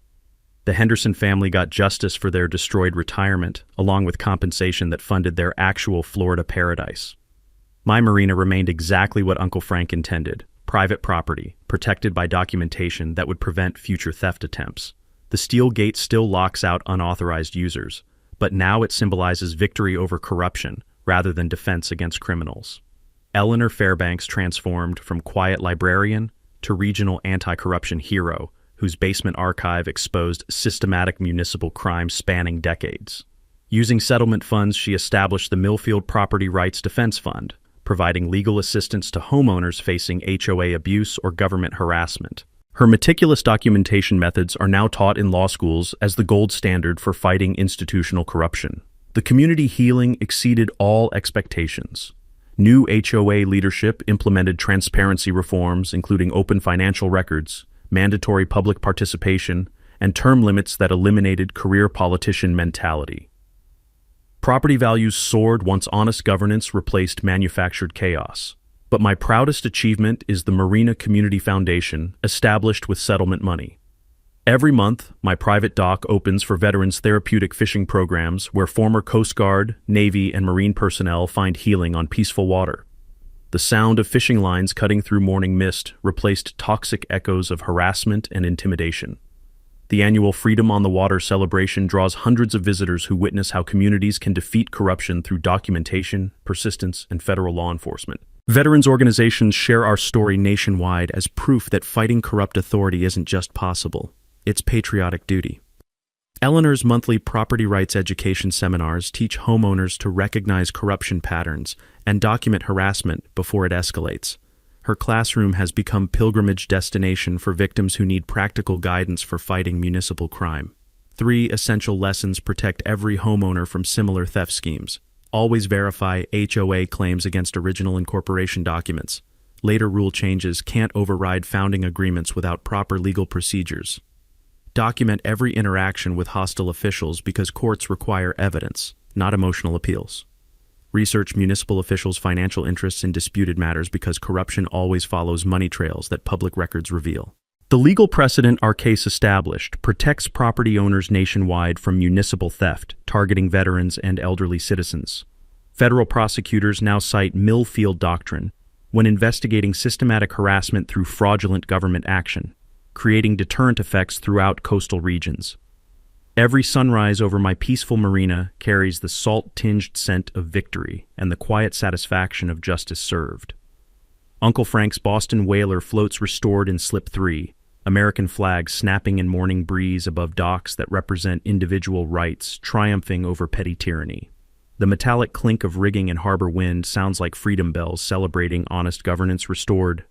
The Henderson family got justice for their destroyed retirement, along with compensation that funded their actual Florida paradise. My marina remained exactly what Uncle Frank intended: private property, protected by documentation that would prevent future theft attempts. The steel gate still locks out unauthorized users, but now it symbolizes victory over corruption rather than defense against criminals. Eleanor Fairbanks transformed from quiet librarian to regional anti-corruption hero, whose basement archive exposed systematic municipal crime spanning decades. Using settlement funds, she established the Millfield Property Rights Defense Fund, providing legal assistance to homeowners facing HOA abuse or government harassment. Her meticulous documentation methods are now taught in law schools as the gold standard for fighting institutional corruption. The community healing exceeded all expectations. New HOA leadership implemented transparency reforms, including open financial records, mandatory public participation, and term limits that eliminated career politician mentality. Property values soared once honest governance replaced manufactured chaos. But my proudest achievement is the Marina Community Foundation, established with settlement money. Every month, my private dock opens for veterans' therapeutic fishing programs where former Coast Guard, Navy, and Marine personnel find healing on peaceful water. The sound of fishing lines cutting through morning mist replaced toxic echoes of harassment and intimidation. The annual Freedom on the Water celebration draws hundreds of visitors who witness how communities can defeat corruption through documentation, persistence, and federal law enforcement. Veterans organizations share our story nationwide as proof that fighting corrupt authority isn't just possible, it's patriotic duty. Eleanor's monthly property rights education seminars teach homeowners to recognize corruption patterns and document harassment before it escalates. Her classroom has become pilgrimage destination for victims who need practical guidance for fighting municipal crime. 3 essential lessons protect every homeowner from similar theft schemes. Always verify HOA claims against original incorporation documents. Later rule changes can't override founding agreements without proper legal procedures. Document every interaction with hostile officials because courts require evidence, not emotional appeals. Research municipal officials' financial interests in disputed matters because corruption always follows money trails that public records reveal. The legal precedent our case established protects property owners nationwide from municipal theft, targeting veterans and elderly citizens. Federal prosecutors now cite Millfield doctrine when investigating systematic harassment through fraudulent government action, creating deterrent effects throughout coastal regions. Every sunrise over my peaceful marina carries the salt-tinged scent of victory and the quiet satisfaction of justice served. Uncle Frank's Boston whaler floats restored in Slip 3, American flags snapping in morning breeze above docks that represent individual rights triumphing over petty tyranny. The metallic clink of rigging in harbor wind sounds like freedom bells celebrating honest governance restored.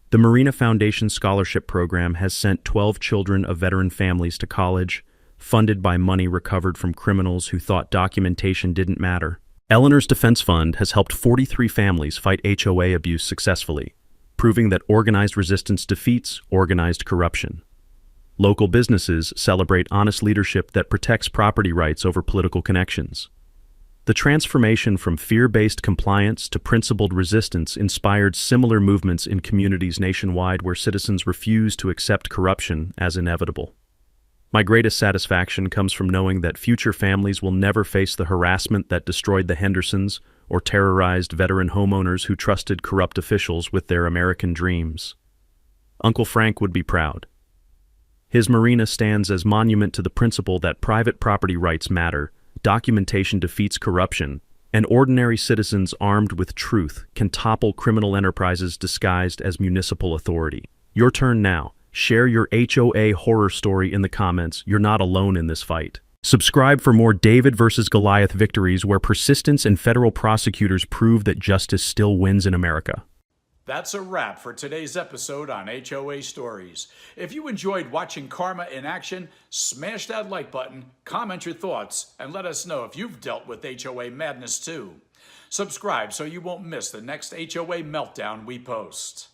The Marina Foundation Scholarship Program has sent 12 children of veteran families to college, funded by money recovered from criminals who thought documentation didn't matter. Eleanor's Defense Fund has helped 43 families fight HOA abuse successfully, proving that organized resistance defeats organized corruption. Local businesses celebrate honest leadership that protects property rights over political connections. The transformation from fear-based compliance to principled resistance inspired similar movements in communities nationwide where citizens refuse to accept corruption as inevitable. My greatest satisfaction comes from knowing that future families will never face the harassment that destroyed the Hendersons or terrorized veteran homeowners who trusted corrupt officials with their American dreams. Uncle Frank would be proud. His marina stands as monument to the principle that private property rights matter, documentation defeats corruption, and ordinary citizens armed with truth can topple criminal enterprises disguised as municipal authority. Your turn now. Share your HOA horror story in the comments. You're not alone in this fight. Subscribe for more David versus Goliath victories where persistence and federal prosecutors prove that justice still wins in America. That's a wrap for today's episode on HOA Stories. If you enjoyed watching karma in action, smash that like button, comment your thoughts, and let us know if you've dealt with HOA madness too. Subscribe so you won't miss the next HOA meltdown we post.